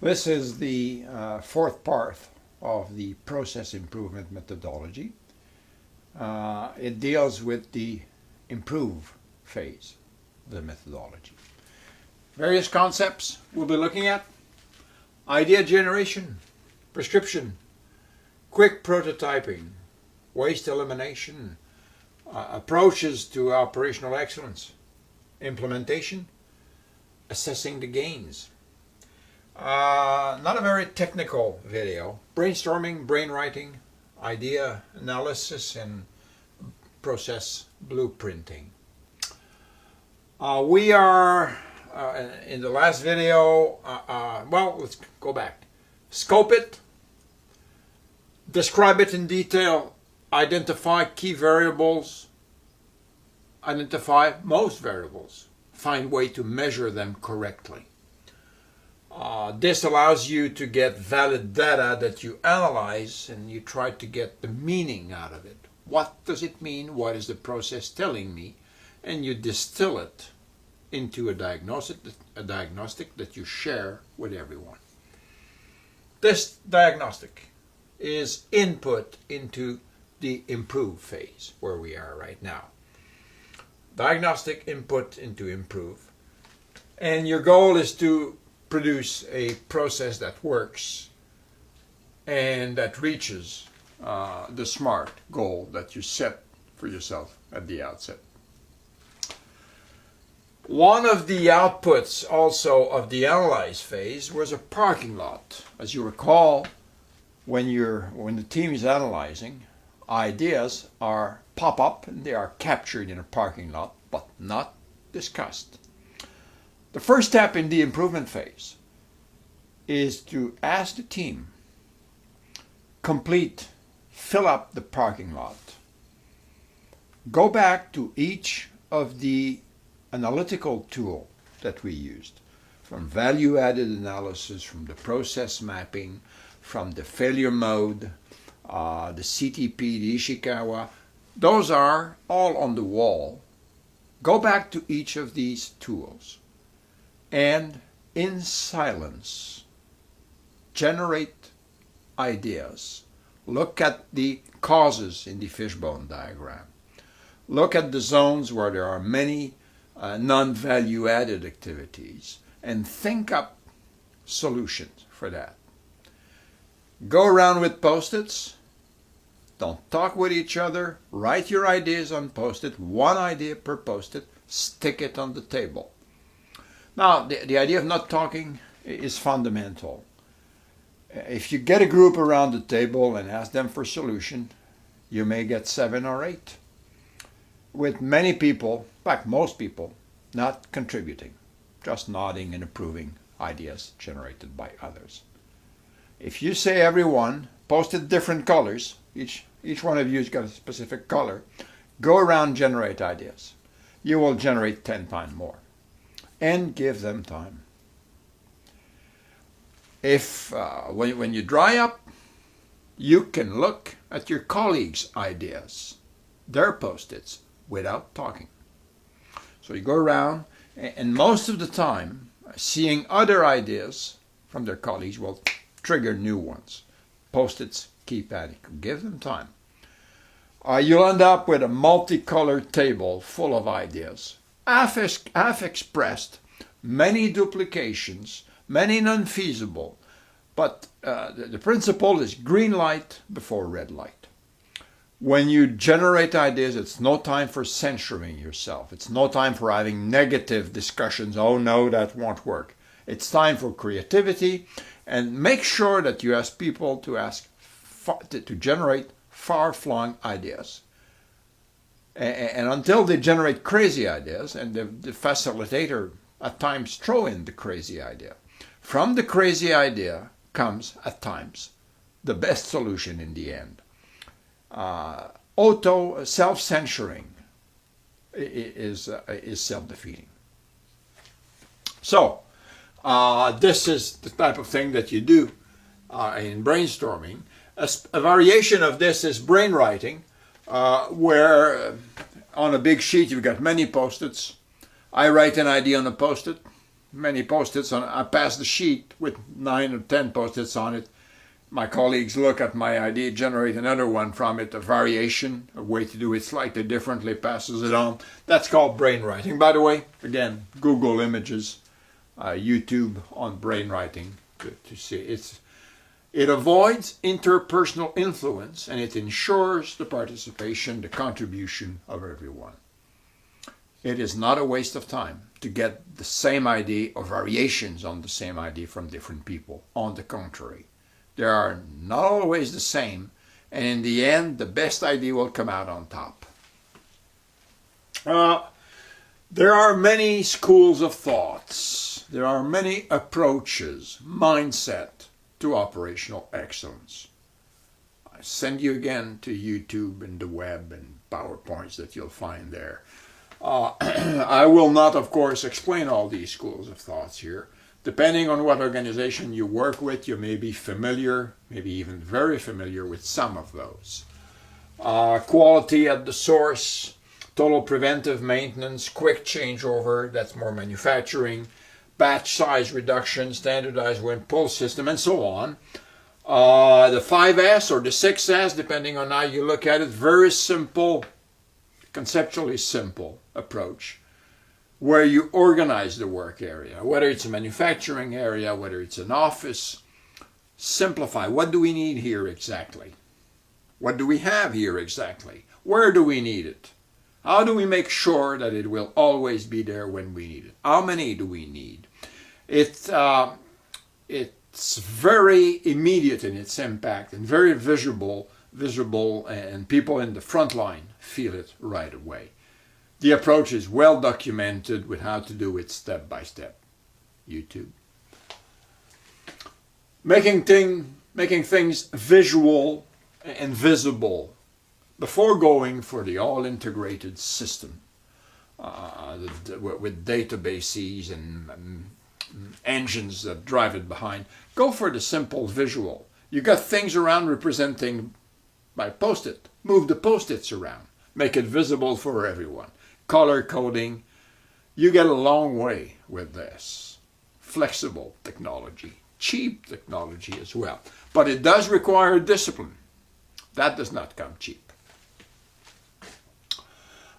This is the fourth part of the process improvement methodology. It deals with the improve phase of the methodology. Various concepts we'll be looking at: idea generation, prescription, quick prototyping, waste elimination, approaches to operational excellence, implementation, assessing the gains. Not a very technical video. Brainstorming, brainwriting, idea analysis, and process blueprinting. We are in the last video, well, let's go back. Scope it, describe it in detail, identify key variables, identify most variables, find way to measure them correctly. This allows you to get valid data that you analyze, and you try to get the meaning out of it. What does it mean? What is the process telling me? And you distill it into a diagnostic that you share with everyone. This diagnostic is input into the improve phase, where we are right now. Diagnostic input into improve. And your goal is to produce a process that works and that reaches the SMART goal that you set for yourself at the outset. One of the outputs also of the analyze phase was a parking lot. As you recall, when the team is analyzing, ideas pop up and they are captured in a parking lot but not discussed. The first step in the improvement phase is to ask the team, fill up the parking lot. Go back to each of the analytical tools that we used, from value-added analysis, from the process mapping, from the failure mode, the CTP, the Ishikawa. Those are all on the wall. Go back to each of these tools and in silence generate ideas. Look at the causes in the fishbone diagram. Look at the zones where there are many non-value added activities and think up solutions for that. Go around with post-its. Don't talk with each other. Write your ideas on post-it, one idea per post-it, stick it on the table. Now, the idea of not talking is fundamental. If you get a group around the table and ask them for a solution, you may get 7 or 8. With many people, in fact most people, not contributing, just nodding and approving ideas generated by others. If you say everyone, post-it different colors, each one of you has got a specific color, go around, generate ideas. You will generate 10 times more. And give them time. If when you dry up, you can look at your colleagues' ideas, their post-its, without talking. So you go around, and most of the time, seeing other ideas from their colleagues will trigger new ones. Post-its, keep adding. Give them time. You'll end up with a multicolored table full of ideas. Half expressed, many duplications, many non-feasible, but the principle is green light before red light. When you generate ideas, it's no time for censoring yourself. It's no time for having negative discussions. Oh no, that won't work. It's time for creativity, and make sure that you ask people to generate far-flung ideas. And until they generate crazy ideas, and the facilitator at times throw in the crazy idea. From the crazy idea comes, at times, the best solution in the end. Self-censoring is self-defeating. So, this is the type of thing that you do in brainstorming. A variation of this is brainwriting, where on a big sheet you've got many post-its. I write an idea on a post-it, many post-its on it. I pass the sheet with 9 or 10 post-its on it. My colleagues look at my idea, generate another one from it, a variation, a way to do it slightly differently, passes it on. That's called brainwriting. By the way, again, Google Images, YouTube on brainwriting to see. It avoids interpersonal influence and it ensures the participation, the contribution of everyone. It is not a waste of time to get the same idea or variations on the same idea from different people. On the contrary, they are not always the same, and in the end, the best idea will come out on top. There are many schools of thoughts. There are many approaches, mindset to operational excellence. I send you again to YouTube and the web and PowerPoints that you'll find there. I will not, of course, explain all these schools of thoughts here. Depending on what organization you work with, you may be familiar, maybe even very familiar with some of those. Quality at the source, total preventive maintenance, quick changeover, that's more manufacturing, batch size reduction, standardized win pull system, and so on. The 5S or the 6S, depending on how you look at it, very simple, conceptually simple approach, where you organize the work area, whether it's a manufacturing area, whether it's an office. Simplify. What do we need here exactly? What do we have here exactly? Where do we need it? How do we make sure that it will always be there when we need it? How many do we need? It's very immediate in its impact and very visible, and people in the front line feel it right away. The approach is well documented with how to do it step by step. YouTube. Making things visual and visible before going for the all-integrated system with databases and engines that drive it behind. Go for the simple visual. You got things around representing by post-it. Move the post-its around. Make it visible for everyone. Color coding. You get a long way with this. Flexible technology. Cheap technology as well. But it does require discipline. That does not come cheap.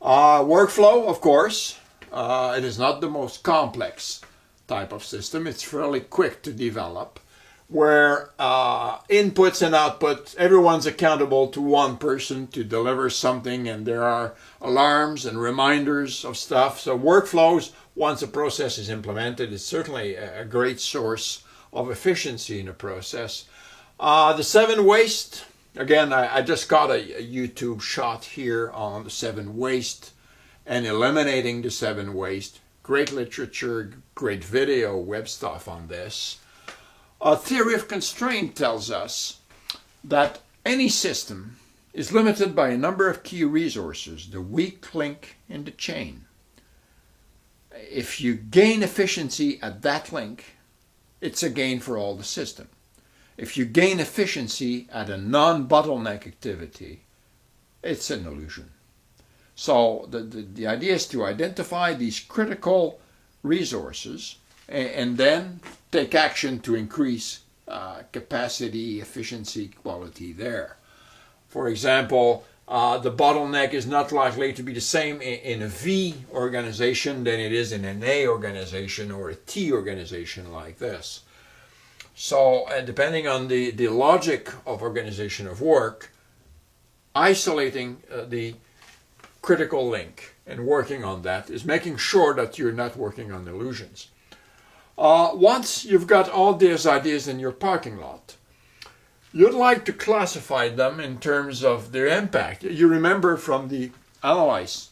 Workflow, of course. It is not the most complex type of system. It's fairly quick to develop, where inputs and outputs, everyone's accountable to one person to deliver something, and there are alarms and reminders of stuff. So workflows, once a process is implemented, is certainly a great source of efficiency in a process. The 7 waste, again, I just got a YouTube shot here on the 7 waste and eliminating the 7 waste. Great literature, great video, web stuff on this. Theory of constraint tells us that any system is limited by a number of key resources, the weak link in the chain. If you gain efficiency at that link, it's a gain for all the system. If you gain efficiency at a non-bottleneck activity, it's an illusion. So the idea is to identify these critical resources and then take action to increase capacity, efficiency, quality there. For example, the bottleneck is not likely to be the same in a V organization than it is in an A organization or a T organization like this. So depending on the logic of organization of work, isolating the critical link and working on that is making sure that you're not working on illusions. Once you've got all these ideas in your parking lot, you'd like to classify them in terms of their impact. You remember from the analyze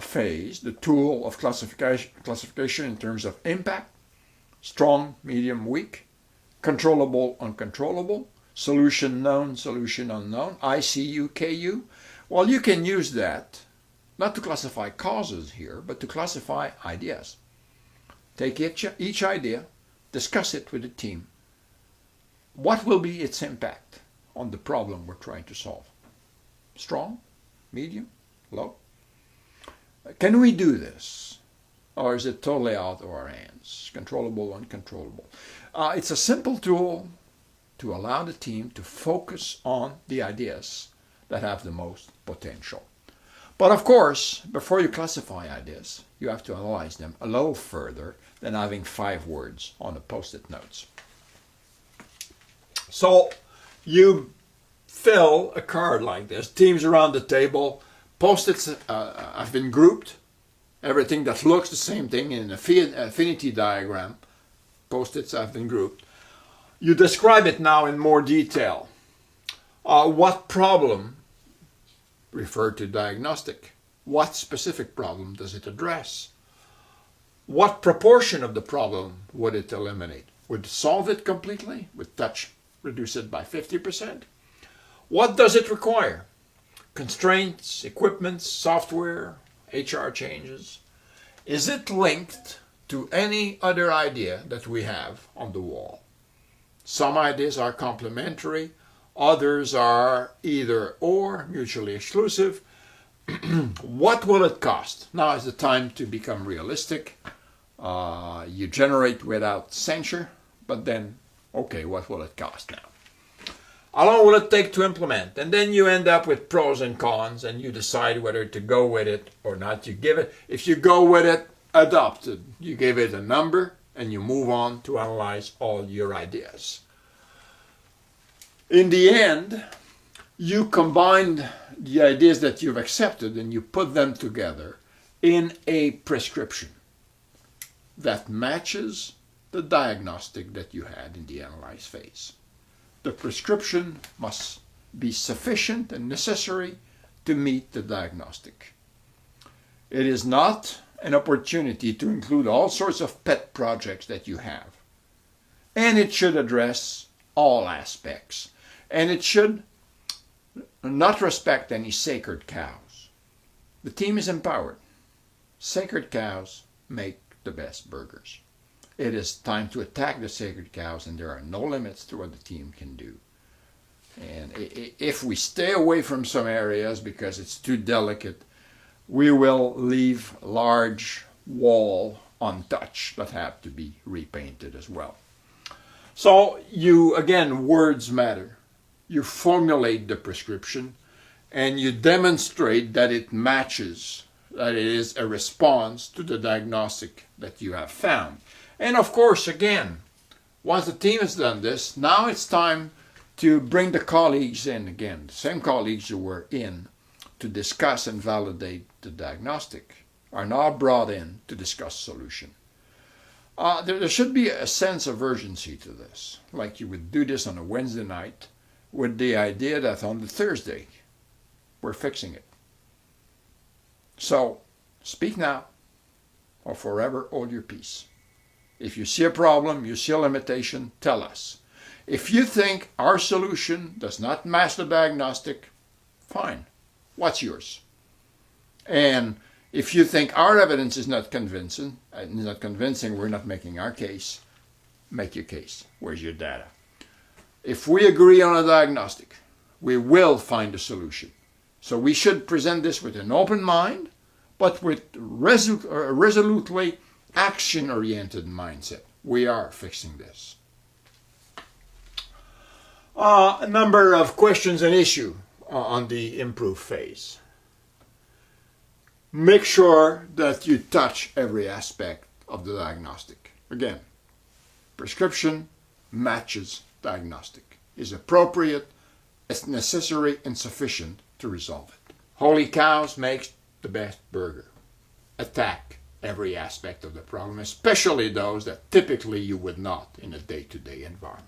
phase, the tool of classification in terms of impact, strong, medium, weak, controllable, uncontrollable, solution known, solution unknown, ICU, KU. Well, you can use that, not to classify causes here, but to classify ideas. Take each idea, discuss it with the team. What will be its impact on the problem we're trying to solve? Strong, medium, low? Can we do this? or is it totally out of our hands? Controllable, uncontrollable. It's a simple tool to allow the team to focus on the ideas that have the most potential. But of course, before you classify ideas, you have to analyze them a little further than having 5 words on the post-it notes. So you fill a card like this, teams around the table, post-its have been grouped, everything that looks the same thing in an affinity diagram, post-its have been grouped. You describe it now in more detail. What problem, refer to diagnostic, what specific problem does it address? What proportion of the problem would it eliminate? Would it solve it completely? Would touch reduce it by 50%? What does it require? Constraints, equipment, software, HR changes? Is it linked to any other idea that we have on the wall? Some ideas are complementary, others are either or, mutually exclusive. What will it cost? Now is the time to become realistic. You generate without censure, but then, okay, what will it cost now? How long will it take to implement? And then you end up with pros and cons, and you decide whether to go with it or not. You give it, if you go with it, adopt it. You give it a number, and you move on to analyze all your ideas. In the end, you combine the ideas that you've accepted and you put them together in a prescription that matches the diagnostic that you had in the analyze phase. The prescription must be sufficient and necessary to meet the diagnostic. It is not an opportunity to include all sorts of pet projects that you have. And it should address all aspects. And it should not respect any sacred cows. The team is empowered. Sacred cows make the best burgers. It is time to attack the sacred cows, and there are no limits to what the team can do. And if we stay away from some areas because it's too delicate, we will leave large wall untouched that have to be repainted as well. So again, words matter. You formulate the prescription and you demonstrate that it matches, that it is a response to the diagnostic that you have found. And of course, again, once the team has done this, now it's time to bring the colleagues in again, the same colleagues who were in to discuss and validate the diagnostic are now brought in to discuss solution. There should be a sense of urgency to this, like you would do this on a Wednesday night with the idea that on the Thursday we're fixing it. So speak now or forever hold your peace. If you see a problem, you see a limitation, tell us. If you think our solution does not match the diagnostic, fine. What's yours? And if you think our evidence is not convincing, we're not making our case, make your case. Where's your data? If we agree on a diagnostic, we will find a solution. So we should present this with an open mind, but with resolutely action-oriented mindset. We are fixing this. A number of questions and issues on the improve phase. Make sure that you touch every aspect of the diagnostic. Again, prescription matches diagnostic, is appropriate, is necessary and sufficient to resolve it. Holy cows makes the best burger. Attack every aspect of the problem, especially those that typically you would not in a day-to-day environment.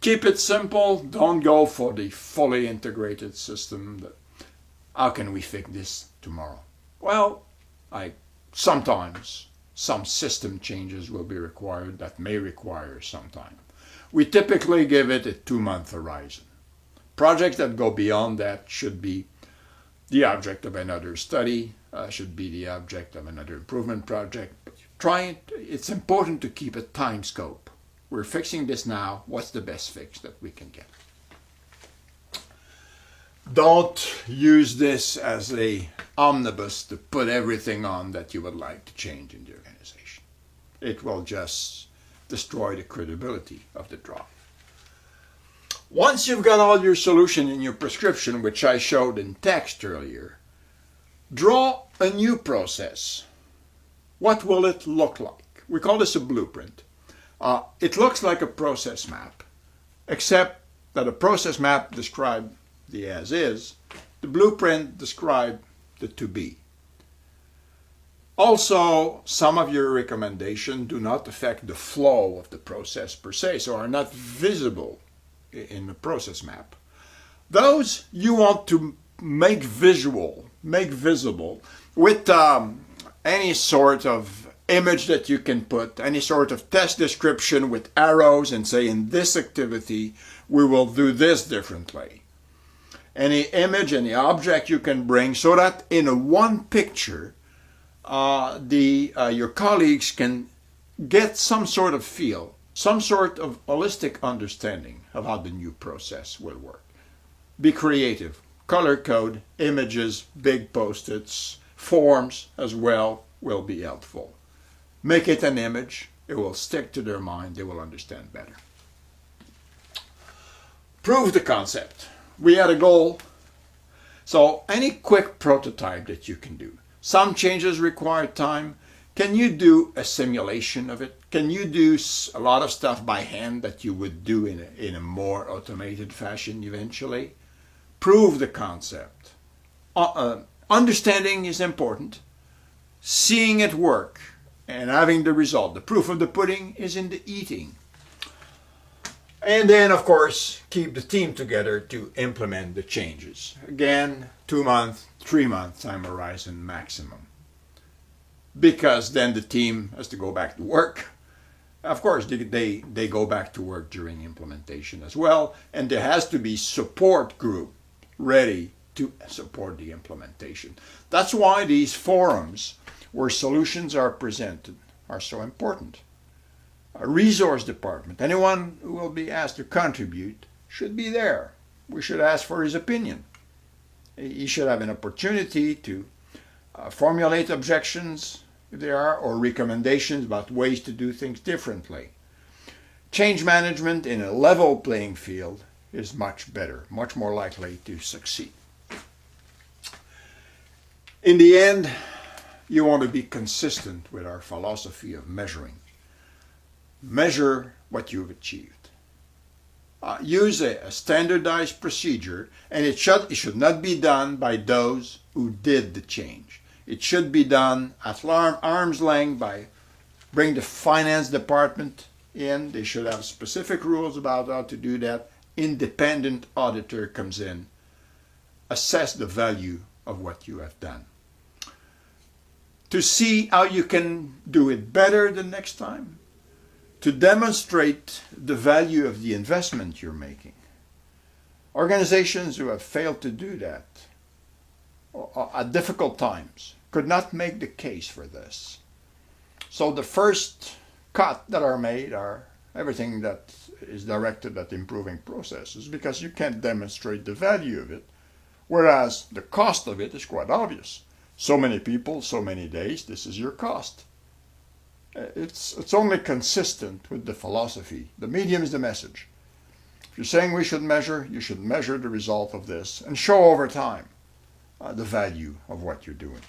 Keep it simple. Don't go for the fully integrated system. How can we fix this tomorrow? Well, sometimes some system changes will be required that may require some time. We typically give it a 2-month horizon. Projects that go beyond that should be the object of another study, should be the object of another improvement project. It's important to keep a time scope. We're fixing this now. What's the best fix that we can get? Don't use this as a omnibus to put everything on that you would like to change in the organization. It will just destroy the credibility of the drive. Once you've got all your solution in your prescription, which I showed in text earlier, draw a new process. What will it look like? We call this a blueprint. It looks like a process map, except that a process map describes the as is, the blueprint describes the to be. Also, some of your recommendations do not affect the flow of the process per se, so are not visible in the process map. Those you want to make visible with any sort of image that you can put, any sort of test description with arrows and say in this activity we will do this differently. Any image, any object you can bring so that in a one picture your colleagues can get some sort of feel, some sort of holistic understanding of how the new process will work. Be creative. Color code, images, big post-its, forms as well will be helpful. Make it an image. It will stick to their mind. They will understand better. Prove the concept. We had a goal. So any quick prototype that you can do. Some changes require time. Can you do a simulation of it? Can you do a lot of stuff by hand that you would do in a more automated fashion eventually? Prove the concept. Understanding is important. Seeing it work and having the result. The proof of the pudding is in the eating. And then, of course, keep the team together to implement the changes. Again, 2 months, 3 month time horizon maximum. Because then the team has to go back to work. Of course, they go back to work during implementation as well. And there has to be support group ready to support the implementation. That's why these forums where solutions are presented are so important. A resource department, anyone who will be asked to contribute should be there. We should ask for his opinion. He should have an opportunity to formulate objections if there are, or recommendations about ways to do things differently. Change management in a level playing field is much better, much more likely to succeed. In the end, you want to be consistent with our philosophy of measuring. Measure what you've achieved. Use a standardized procedure, and it should not be done by those who did the change. It should be done at arm's length by bring the finance department in. They should have specific rules about how to do that. Independent auditor comes in, assess the value of what you have done. To see how you can do it better the next time, to demonstrate the value of the investment you're making. Organizations who have failed to do that at difficult times could not make the case for this. So the first cut that are made are everything that is directed at improving processes, because you can't demonstrate the value of it, whereas the cost of it is quite obvious. So many people, so many days, this is your cost. It's only consistent with the philosophy. The medium is the message. If you're saying we should measure, you should measure the result of this and show over time the value of what you're doing.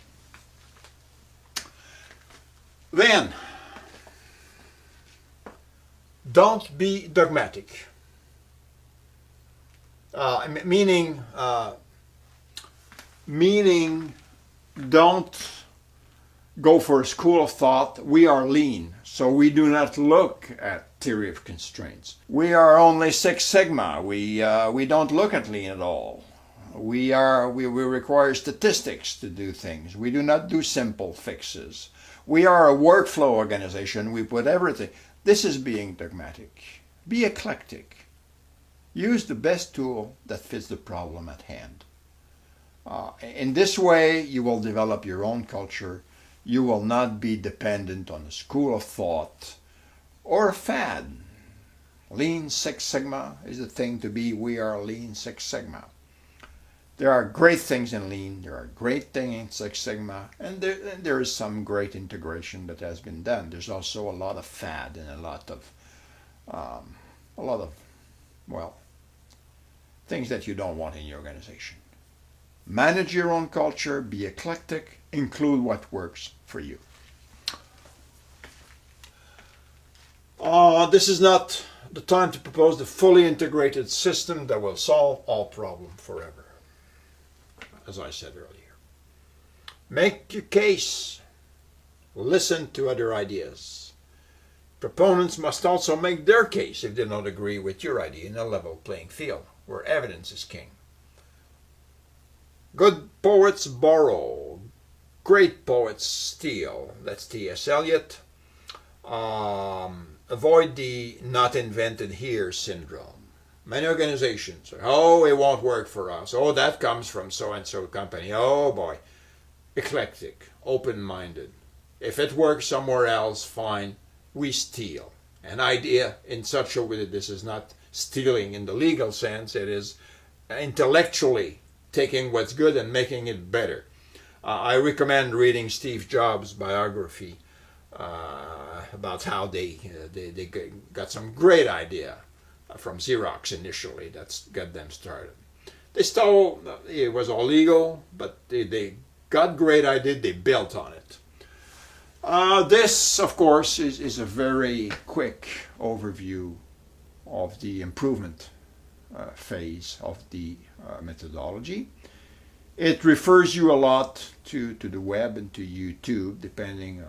Then, don't be dogmatic. Meaning, don't go for a school of thought. We are lean, so we do not look at theory of constraints. We are only Six Sigma. We don't look at lean at all. We require statistics to do things. We do not do simple fixes. We are a workflow organization. We put everything. This is being dogmatic. Be eclectic. Use the best tool that fits the problem at hand. In this way, you will develop your own culture. You will not be dependent on a school of thought or a fad. Lean Six Sigma is the thing to be. We are Lean Six Sigma. There are great things in Lean, there are great things in Six Sigma, and there is some great integration that has been done. There's also a lot of fad and well, things that you don't want in your organization. Manage your own culture, be eclectic, include what works for you. This is not the time to propose the fully integrated system that will solve all problems forever, as I said earlier. Make your case. Listen to other ideas. Proponents must also make their case if they don't agree with your idea in a level playing field, where evidence is king. Good poets borrow, great poets steal. That's T.S. Eliot. Avoid the not invented here syndrome. Many organizations say, oh, it won't work for us. Oh, that comes from so-and-so company. Oh, boy. Eclectic, open-minded. If it works somewhere else, fine. We steal. An idea in such a way that this is not stealing in the legal sense. It is intellectually taking what's good and making it better. I recommend reading Steve Jobs' biography about how they got some great idea from Xerox initially. That's got them started. They stole, it was all legal, but they got great idea, they built on it. This, of course, is a very quick overview of the improvement phase of the methodology. It refers you a lot to the web and to YouTube, depending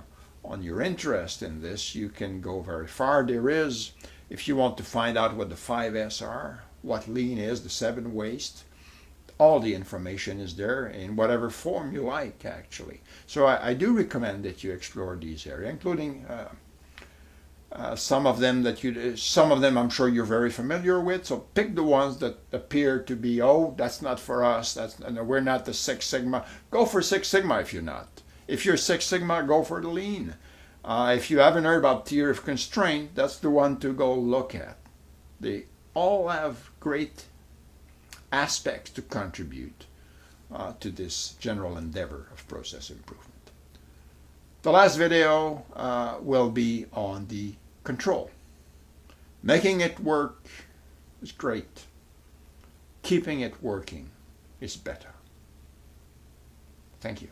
on your interest in this. You can go very far. There is, if you want to find out what the 5S are, what Lean is, the 7 waste, all the information is there in whatever form you like, actually. So I do recommend that you explore these areas, including some of them I'm sure you're very familiar with. So pick the ones that appear to be, oh, that's not for us. We're not the Six Sigma. Go for Six Sigma if you're not. If you're Six Sigma, go for the Lean. If you haven't heard about Theory of Constraint, that's the one to go look at. They all have great aspects to contribute to this general endeavor of process improvement. The last video will be on the control. Making it work is great. Keeping it working is better. Thank you.